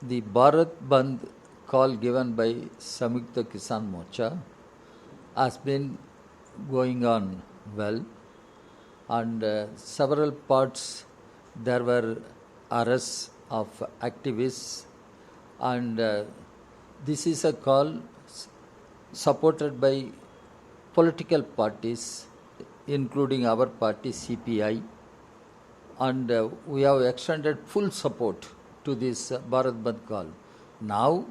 The Bharat Bandh call given by Samyukta Kisan Morcha has been going on well, and several parts there were arrests of activists, and this is a call supported by political parties, including our party CPI, and we have extended full support to this Bharat Bandh call. Now,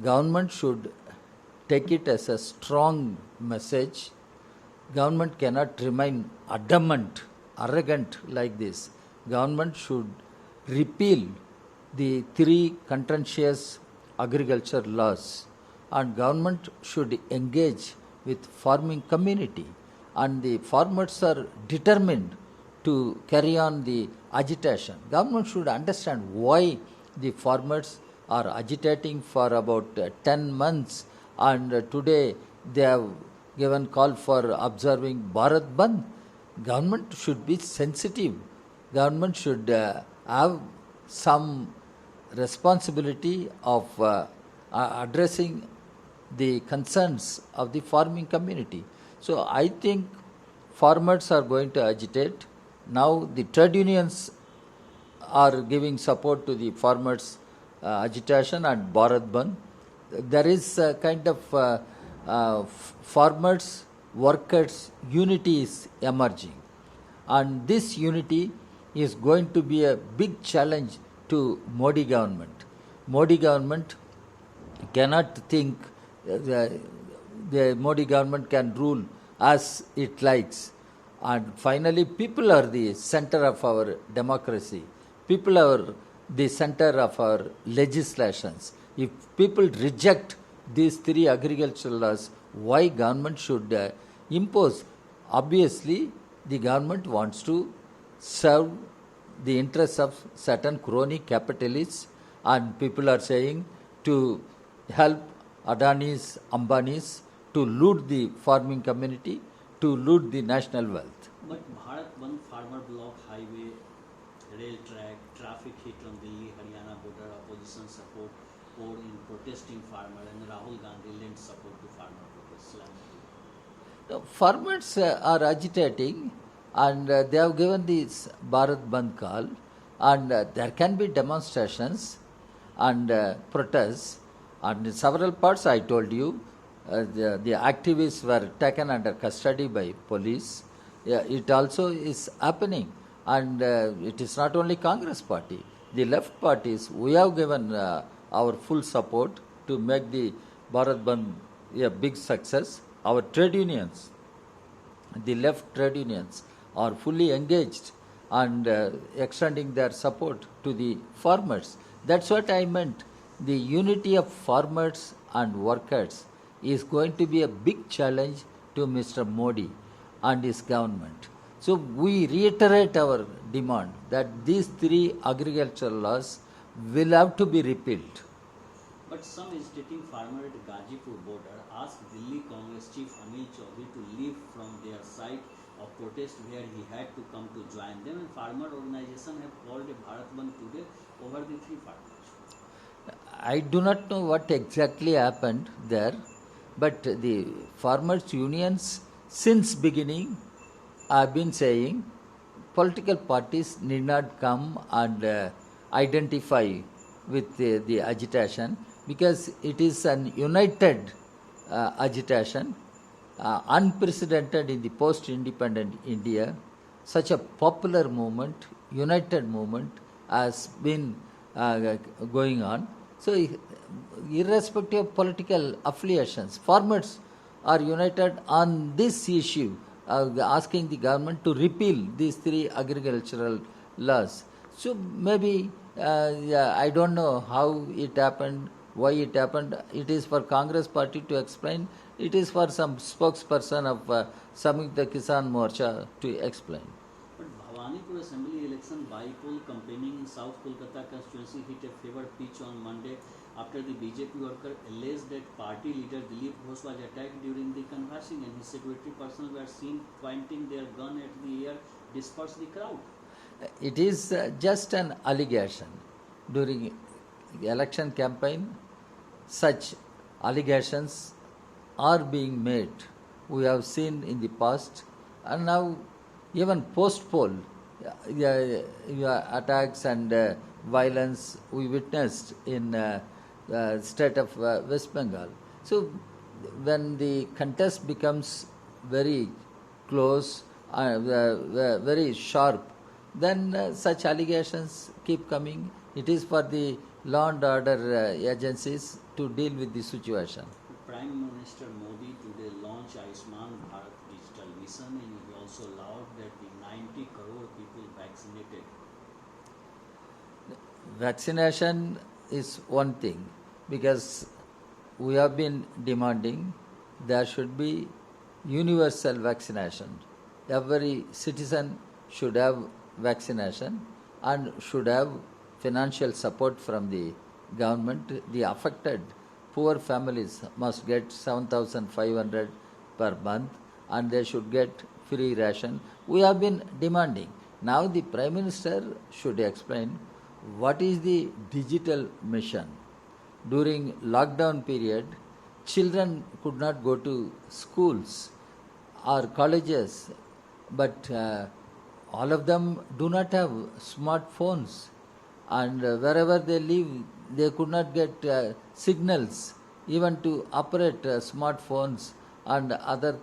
government should take it as a strong message. Government cannot remain adamant, arrogant like this. Government should repeal the three contentious agriculture laws, and government should engage with farming community, and the farmers are determined to carry on the agitation. Government should understand why the farmers are agitating for about 10 months, and today they have given call for observing Bharat Bandh. Government should be sensitive. Government should have some responsibility of addressing the concerns of the farming community. So I think farmers are going to agitate. Now the trade unions are giving support to the farmers' agitation and Bharat Bandh. There is a kind of farmers workers unity is emerging, and this unity is going to be a big challenge to Modi government. Modi government cannot think the Modi government can rule as it likes. And finally, people are the center of our democracy. People are the center of our legislations. If people reject these three agricultural laws, why government should impose? Obviously, the government wants to serve the interests of certain crony capitalists, and people are saying to help Adanis, Ambanis to loot the farming community, to loot the national wealth. But Bharat Bandh farmer block highway, rail track, traffic hit on Delhi Haryana border, opposition support poured in protesting farmer, and Rahul Gandhi lent support to farmer protests. The farmers are agitating, and they have given this Bharat Bandh call, and there can be demonstrations and protests. And in several parts, I told you, the activists were taken under custody by police. Yeah, it also is happening, and it is not only Congress party. The left parties, we have given our full support to make the Bharat Bandh a big success. Our trade unions, the left trade unions, are fully engaged and extending their support to the farmers. That's what I meant. The unity of farmers and workers is going to be a big challenge to Mr. Modi and his government. So we reiterate our demand that these three agricultural laws will have to be repealed. But some agitating farmer at Gazipur border asked Delhi Congress chief Anil Chaudhary to leave from their side of protest where he had to come to join them, and farmer organization have called a Bharat Bandh today over the three farmers. I do not know what exactly happened there, but the farmers' unions since beginning have been saying political parties need not come and identify with the agitation, because it is an united agitation, unprecedented in the post-independent India. Such a popular movement, united movement, has been going on. So, irrespective of political affiliations, farmers are united on this issue, asking the government to repeal these three agricultural laws. So, maybe I don't know how it happened, why it happened. It is for Congress party to explain. It is for some spokesperson of Samyukta Kisan Morcha to explain. But Bhawanipur Assembly election by-poll campaigning in South Kolkata constituency hit a favored pitch on Monday after the BJP worker alleged that party leader Dilip Ghosh was attacked during the canvassing, and his security personnel were seen pointing their gun at the air, dispersed the crowd. It is just an allegation. During election campaign, such allegations are being made. We have seen in the past, and now even post poll, attacks and violence we witnessed in state of West Bengal. So when the contest becomes very close, very sharp, then such allegations keep coming. It is for the law and order agencies to deal with the situation. Prime Minister Modi today launched Ayushman Bharat Digital Mission, and he also allowed that the 90 crore people vaccinated. Vaccination is one thing, because we have been demanding there should be universal vaccination. Every citizen should have vaccination and should have financial support from the government. The affected poor families must get 7,500 per month, and they should get free ration. We have been demanding. Now the Prime Minister should explain what is the digital mission. During lockdown period, children could not go to schools or colleges, but all of them do not have smartphones, and wherever they live, they could not get signals even to operate smartphones and other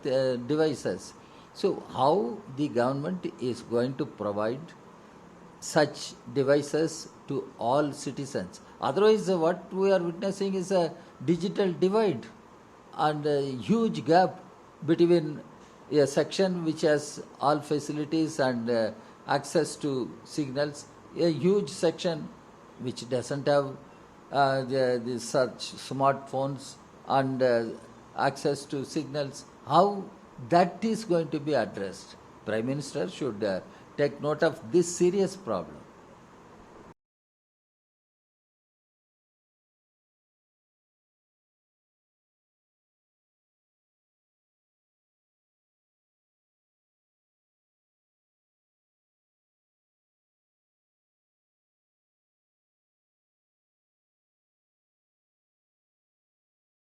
devices. So how the government is going to provide such devices to all citizens? Otherwise, what we are witnessing is a digital divide and a huge gap between a section which has all facilities and access to signals, a huge section which doesn't have the such smartphones and access to signals. How that is going to be addressed? Prime Minister should take note of this serious problem.